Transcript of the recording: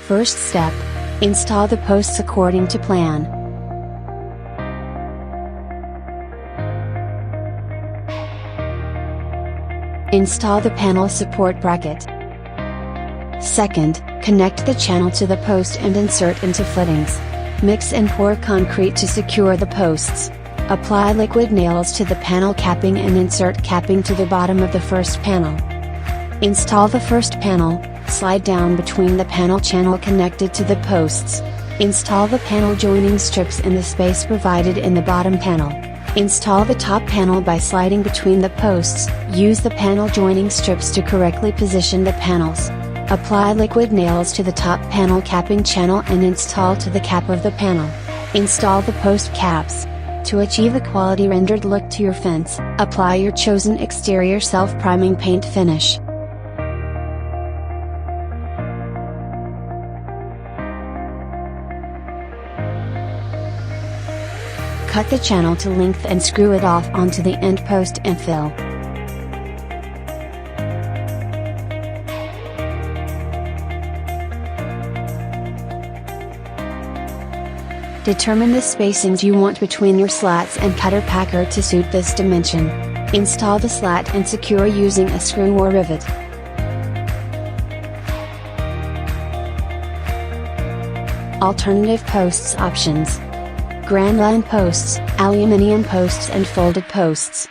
First step. Install the posts according to plan. Install the panel support bracket. Second, connect the channel to the post and insert into footings. Mix and pour concrete to secure the posts. Apply liquid nails to the panel capping and insert capping to the bottom of the first panel. Install the first panel, slide down between the panel channel connected to the posts. Install the panel joining strips in the space provided in the bottom panel. Install the top panel by sliding between the posts. Use the panel joining strips to correctly position the panels. Apply liquid nails to the top panel capping channel and install to the cap of the panel. Install the post caps. To achieve a quality rendered look to your fence, apply your chosen exterior self-priming paint finish. Cut the channel to length and screw it off onto the end post and fill. Determine the spacings you want between your slats and cutter packer to suit this dimension. Install the slat and secure using a screw or rivet. Alternative posts options: Grand line posts, aluminum posts and folded posts.